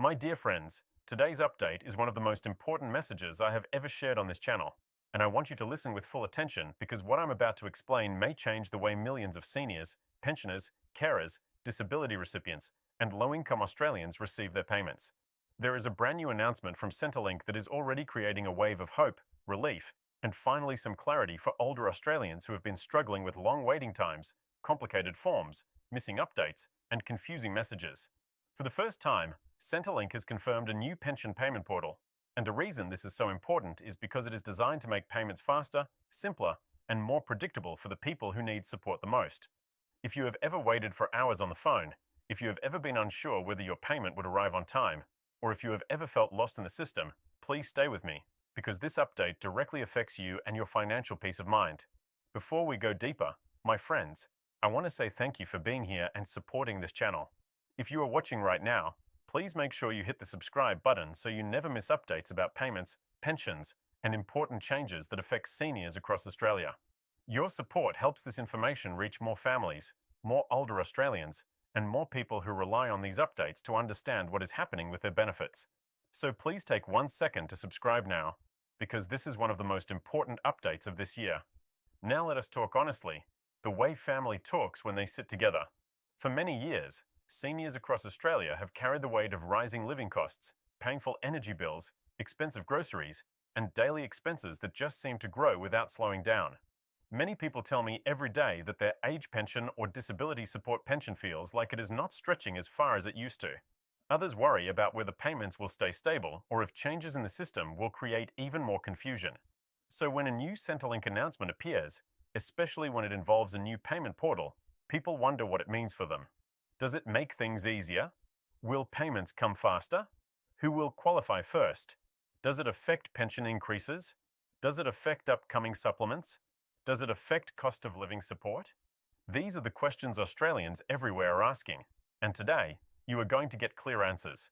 My dear friends, today's update is one of the most important messages I have ever shared on this channel, and I want you to listen with full attention because what I'm about to explain may change the way millions of seniors, pensioners, carers, disability recipients, and low-income Australians receive their payments. There is a brand new announcement from Centrelink that is already creating a wave of hope, relief, and finally some clarity for older Australians who have been struggling with long waiting times, complicated forms, missing updates, and confusing messages. For the first time, Centrelink has confirmed a new pension payment portal, and the reason this is so important is because it is designed to make payments faster, simpler, and more predictable for the people who need support the most. If you have ever waited for hours on the phone, if you have ever been unsure whether your payment would arrive on time, or if you have ever felt lost in the system, please stay with me, because this update directly affects you and your financial peace of mind. Before we go deeper, my friends, I want to say thank you for being here and supporting this channel. If you are watching right now, please make sure you hit the subscribe button so you never miss updates about payments, pensions, and important changes that affect seniors across Australia. Your support helps this information reach more families, more older Australians, and more people who rely on these updates to understand what is happening with their benefits. So please take 1 second to subscribe now, because this is one of the most important updates of this year. Now let us talk honestly, the way family talks when they sit together. For many years, seniors across Australia have carried the weight of rising living costs, painful energy bills, expensive groceries, and daily expenses that just seem to grow without slowing down. Many people tell me every day that their age pension or disability support pension feels like it is not stretching as far as it used to. Others worry about whether payments will stay stable or if changes in the system will create even more confusion. So when a new Centrelink announcement appears, especially when it involves a new payment portal, people wonder what it means for them. Does it make things easier? Will payments come faster? Who will qualify first? Does it affect pension increases? Does it affect upcoming supplements? Does it affect cost of living support? These are the questions Australians everywhere are asking, and today, you are going to get clear answers.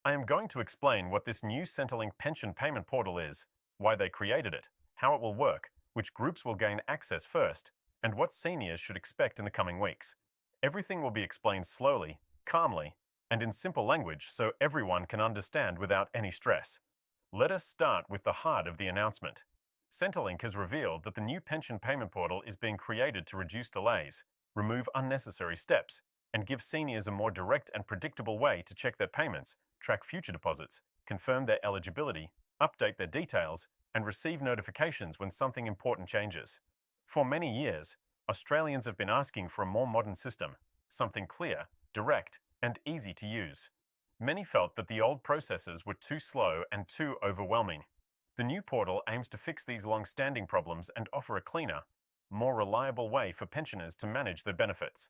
I am going to explain what this new Centrelink pension payment portal is, why they created it, how it will work, which groups will gain access first, and what seniors should expect in the coming weeks. Everything will be explained slowly, calmly, and in simple language so everyone can understand without any stress. Let us start with the heart of the announcement. Centrelink has revealed that the new pension payment portal is being created to reduce delays, remove unnecessary steps, and give seniors a more direct and predictable way to check their payments, track future deposits, confirm their eligibility, update their details, and receive notifications when something important changes. For many years, Australians have been asking for a more modern system, something clear, direct, and easy to use. Many felt that the old processes were too slow and too overwhelming. The new portal aims to fix these long-standing problems and offer a cleaner, more reliable way for pensioners to manage their benefits.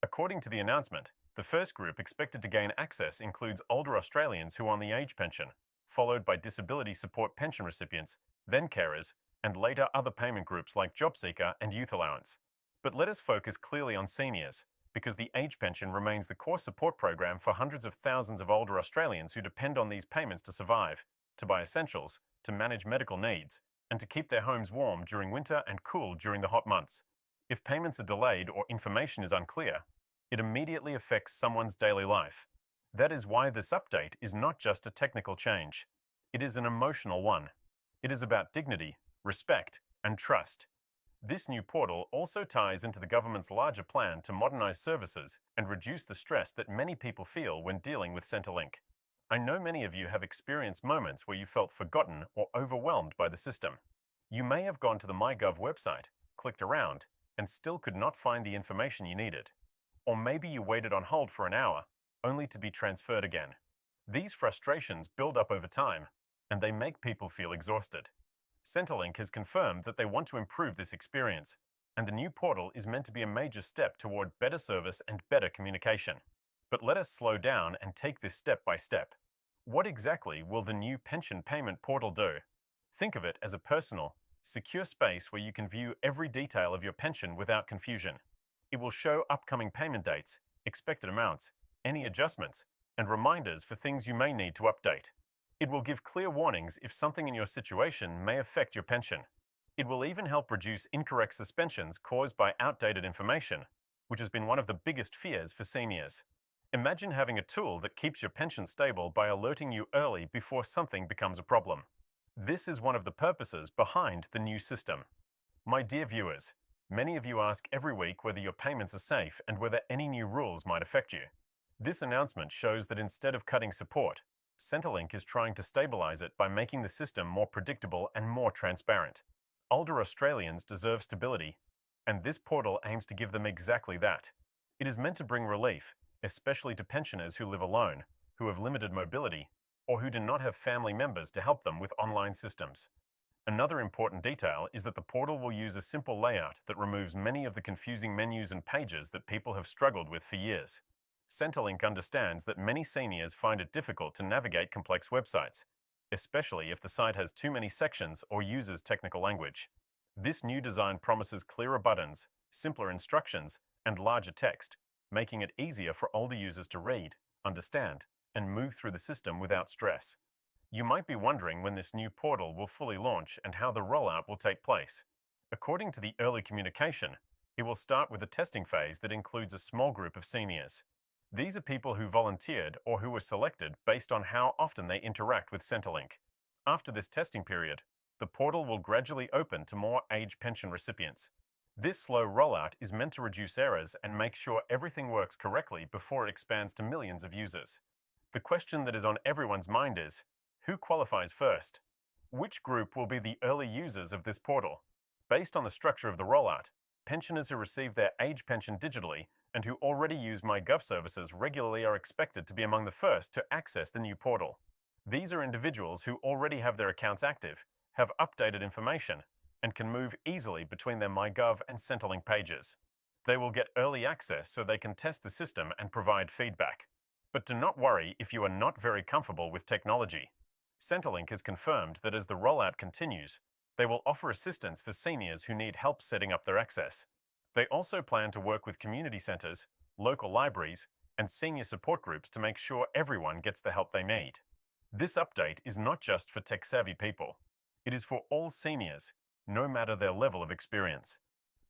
According to the announcement, the first group expected to gain access includes older Australians who are on the age pension, followed by disability support pension recipients, then carers, and later other payment groups like job seeker and youth allowance. But let us focus clearly on seniors, because the age pension remains the core support program for hundreds of thousands of older Australians who depend on these payments to survive, to buy essentials, to manage medical needs, and to keep their homes warm during winter and cool during the hot months. If payments are delayed or information is unclear, it immediately affects someone's daily life. That is why this update is not just a technical change. It is an emotional one. It is about dignity, respect, and trust. This new portal also ties into the government's larger plan to modernize services and reduce the stress that many people feel when dealing with Centrelink. I know many of you have experienced moments where you felt forgotten or overwhelmed by the system. You may have gone to the MyGov website, clicked around, and still could not find the information you needed. Or maybe you waited on hold for an hour, only to be transferred again. These frustrations build up over time, and they make people feel exhausted. Centrelink has confirmed that they want to improve this experience, and the new portal is meant to be a major step toward better service and better communication. But let us slow down and take this step by step. What exactly will the new pension payment portal do? Think of it as a personal, secure space where you can view every detail of your pension without confusion. It will show upcoming payment dates, expected amounts, any adjustments, and reminders for things you may need to update. It will give clear warnings if something in your situation may affect your pension. It will even help reduce incorrect suspensions caused by outdated information, which has been one of the biggest fears for seniors. Imagine having a tool that keeps your pension stable by alerting you early before something becomes a problem. This is one of the purposes behind the new system. My dear viewers, many of you ask every week whether your payments are safe and whether any new rules might affect you. This announcement shows that instead of cutting support, Centrelink is trying to stabilize it by making the system more predictable and more transparent. Older Australians deserve stability, and this portal aims to give them exactly that. It is meant to bring relief, especially to pensioners who live alone, who have limited mobility, or who do not have family members to help them with online systems. Another important detail is that the portal will use a simple layout that removes many of the confusing menus and pages that people have struggled with for years. Centrelink understands that many seniors find it difficult to navigate complex websites, especially if the site has too many sections or uses technical language. This new design promises clearer buttons, simpler instructions, and larger text, making it easier for older users to read, understand, and move through the system without stress. You might be wondering when this new portal will fully launch and how the rollout will take place. According to the early communication, it will start with a testing phase that includes a small group of seniors. These are people who volunteered or who were selected based on how often they interact with Centrelink. After this testing period, the portal will gradually open to more age pension recipients. This slow rollout is meant to reduce errors and make sure everything works correctly before it expands to millions of users. The question that is on everyone's mind is, who qualifies first? Which group will be the early users of this portal? Based on the structure of the rollout, pensioners who receive their age pension digitally and who already use MyGov services regularly are expected to be among the first to access the new portal. These are individuals who already have their accounts active, have updated information, and can move easily between their MyGov and Centrelink pages. They will get early access so they can test the system and provide feedback. But do not worry if you are not very comfortable with technology. Centrelink has confirmed that as the rollout continues, they will offer assistance for seniors who need help setting up their access. They also plan to work with community centres, local libraries, and senior support groups to make sure everyone gets the help they need. This update is not just for tech-savvy people. It is for all seniors, no matter their level of experience.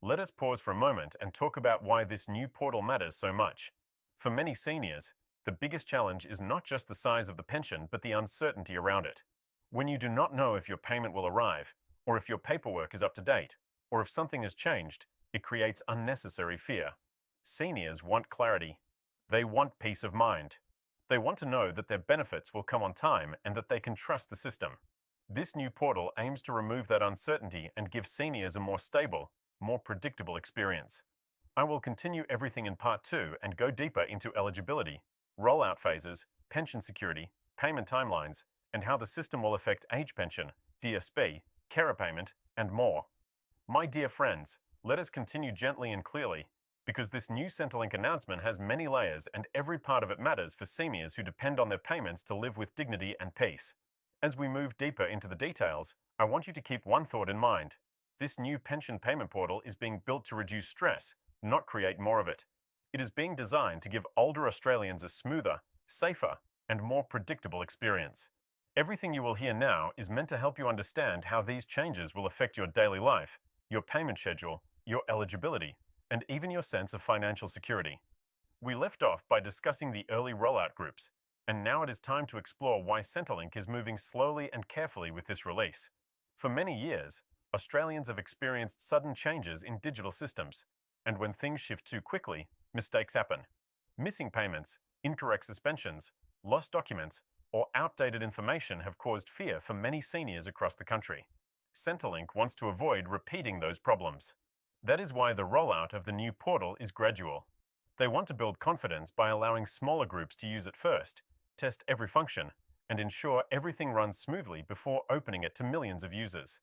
Let us pause for a moment and talk about why this new portal matters so much. For many seniors, the biggest challenge is not just the size of the pension, but the uncertainty around it. When you do not know if your payment will arrive, or if your paperwork is up to date, or if something has changed, it creates unnecessary fear. Seniors want clarity. They want peace of mind. They want to know that their benefits will come on time and that they can trust the system. This new portal aims to remove that uncertainty and give seniors a more stable, more predictable experience. I will continue everything in part 2 and go deeper into eligibility, rollout phases, pension security, payment timelines, and how the system will affect age pension, DSP, carer payment, and more. My dear friends, let us continue gently and clearly, because this new Centrelink announcement has many layers and every part of it matters for seniors who depend on their payments to live with dignity and peace. As we move deeper into the details, I want you to keep one thought in mind. This new pension payment portal is being built to reduce stress, not create more of it. It is being designed to give older Australians a smoother, safer, and more predictable experience. Everything you will hear now is meant to help you understand how these changes will affect your daily life, your payment schedule, your eligibility, and even your sense of financial security. We left off by discussing the early rollout groups, and now it is time to explore why Centrelink is moving slowly and carefully with this release. For many years, Australians have experienced sudden changes in digital systems, and when things shift too quickly, mistakes happen. Missing payments, incorrect suspensions, lost documents, or outdated information have caused fear for many seniors across the country. Centrelink wants to avoid repeating those problems. That is why the rollout of the new portal is gradual. They want to build confidence by allowing smaller groups to use it first, test every function, and ensure everything runs smoothly before opening it to millions of users.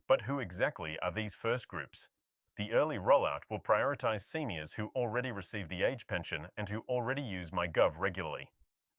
But who exactly are these first groups? The early rollout will prioritize seniors who already receive the age pension and who already use MyGov regularly.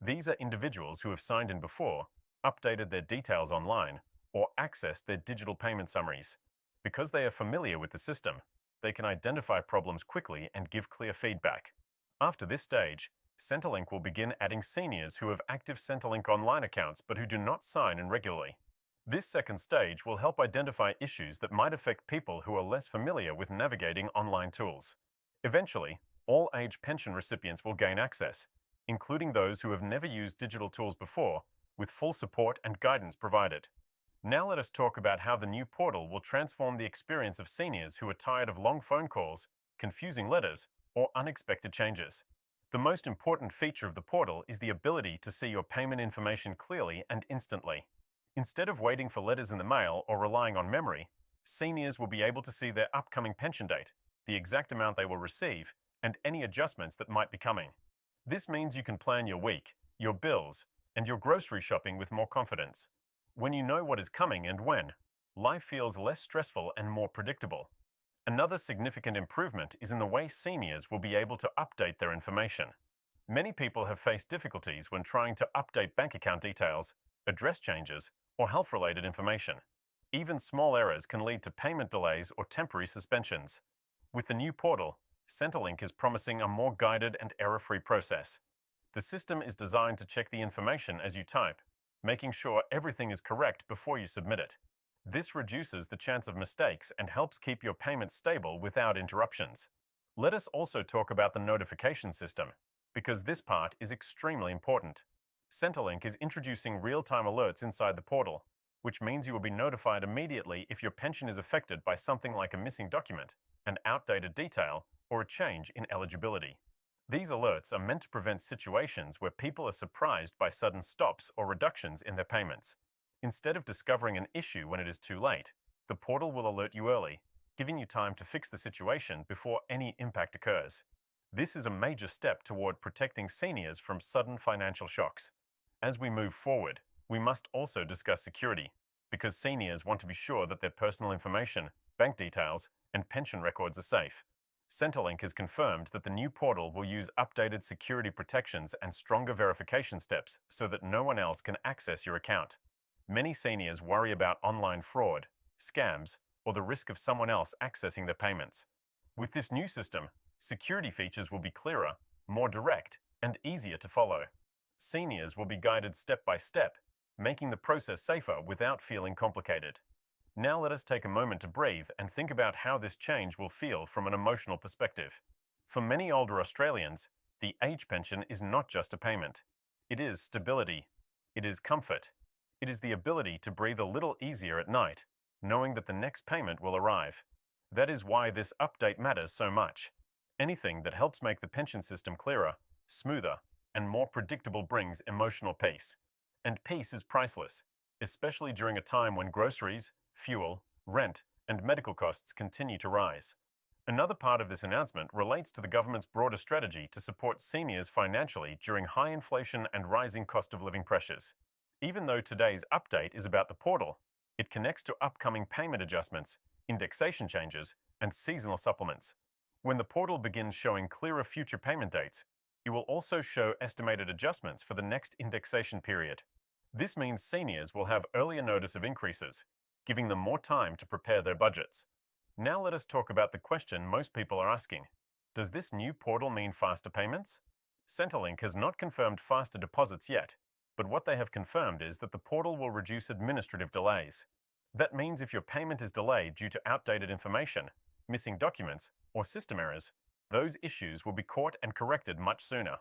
These are individuals who have signed in before, updated their details online, or accessed their digital payment summaries. Because they are familiar with the system, they can identify problems quickly and give clear feedback. After this stage, Centrelink will begin adding seniors who have active Centrelink online accounts but who do not sign in regularly. This second stage will help identify issues that might affect people who are less familiar with navigating online tools. Eventually, all age pension recipients will gain access, including those who have never used digital tools before, with full support and guidance provided. Now let us talk about how the new portal will transform the experience of seniors who are tired of long phone calls, confusing letters, or unexpected changes. The most important feature of the portal is the ability to see your payment information clearly and instantly. Instead of waiting for letters in the mail or relying on memory, seniors will be able to see their upcoming pension date, the exact amount they will receive, and any adjustments that might be coming. This means you can plan your week, your bills, and your grocery shopping with more confidence. When you know what is coming and when, life feels less stressful and more predictable. Another significant improvement is in the way seniors will be able to update their information. Many people have faced difficulties when trying to update bank account details, address changes, or health-related information. Even small errors can lead to payment delays or temporary suspensions. With the new portal, Centrelink is promising a more guided and error-free process. The system is designed to check the information as you type, making sure everything is correct before you submit it. This reduces the chance of mistakes and helps keep your payments stable without interruptions. Let us also talk about the notification system, because this part is extremely important. Centrelink is introducing real-time alerts inside the portal, which means you will be notified immediately if your pension is affected by something like a missing document, an outdated detail, or a change in eligibility. These alerts are meant to prevent situations where people are surprised by sudden stops or reductions in their payments. Instead of discovering an issue when it is too late, the portal will alert you early, giving you time to fix the situation before any impact occurs. This is a major step toward protecting seniors from sudden financial shocks. As we move forward, we must also discuss security, because seniors want to be sure that their personal information, bank details, and pension records are safe. Centrelink has confirmed that the new portal will use updated security protections and stronger verification steps so that no one else can access your account. Many seniors worry about online fraud, scams, or the risk of someone else accessing their payments. With this new system, security features will be clearer, more direct, and easier to follow. Seniors will be guided step by step, making the process safer without feeling complicated. Now let us take a moment to breathe and think about how this change will feel from an emotional perspective. For many older Australians, the age pension is not just a payment. It is stability. It is comfort. It is the ability to breathe a little easier at night, knowing that the next payment will arrive. That is why this update matters so much. Anything that helps make the pension system clearer, smoother, and more predictable brings emotional peace. And peace is priceless, especially during a time when groceries, fuel, rent, and medical costs continue to rise. Another part of this announcement relates to the government's broader strategy to support seniors financially during high inflation and rising cost of living pressures. Even though today's update is about the portal, it connects to upcoming payment adjustments, indexation changes, and seasonal supplements. When the portal begins showing clearer future payment dates, it will also show estimated adjustments for the next indexation period. This means seniors will have earlier notice of increases, giving them more time to prepare their budgets. Now let us talk about the question most people are asking. Does this new portal mean faster payments? Centrelink has not confirmed faster deposits yet, but what they have confirmed is that the portal will reduce administrative delays. That means if your payment is delayed due to outdated information, missing documents, or system errors, those issues will be caught and corrected much sooner.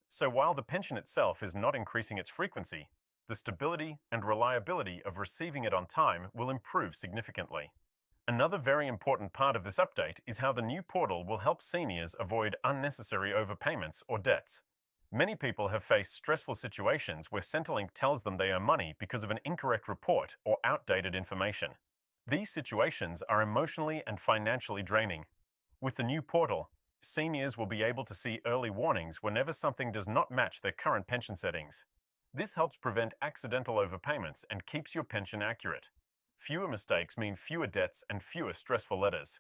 So while the pension itself is not increasing its frequency, the stability and reliability of receiving it on time will improve significantly. Another very important part of this update is how the new portal will help seniors avoid unnecessary overpayments or debts. Many people have faced stressful situations where Centrelink tells them they owe money because of an incorrect report or outdated information. These situations are emotionally and financially draining. With the new portal, seniors will be able to see early warnings whenever something does not match their current pension settings. This helps prevent accidental overpayments and keeps your pension accurate. Fewer mistakes mean fewer debts and fewer stressful letters.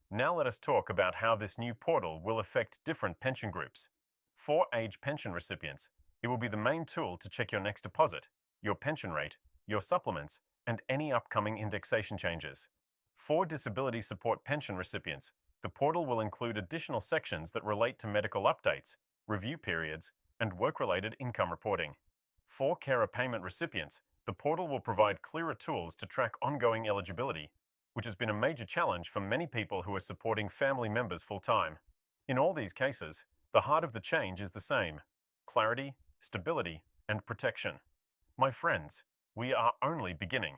Now let us talk about how this new portal will affect different pension groups. For age pension recipients, it will be the main tool to check your next deposit, your pension rate, your supplements, and any upcoming indexation changes. For disability support pension recipients, the portal will include additional sections that relate to medical updates, review periods, and work-related income reporting. For carer payment recipients, the portal will provide clearer tools to track ongoing eligibility, which has been a major challenge for many people who are supporting family members full-time. In all these cases, the heart of the change is the same: clarity, stability, and protection. My friends, we are only beginning.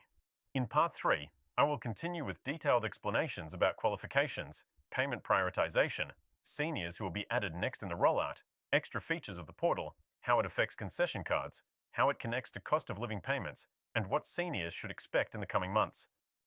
In Part 3, I will continue with detailed explanations about qualifications, payment prioritization, seniors who will be added next in the rollout, extra features of the portal, how it affects concession cards, how it connects to cost of living payments, and what seniors should expect in the coming months.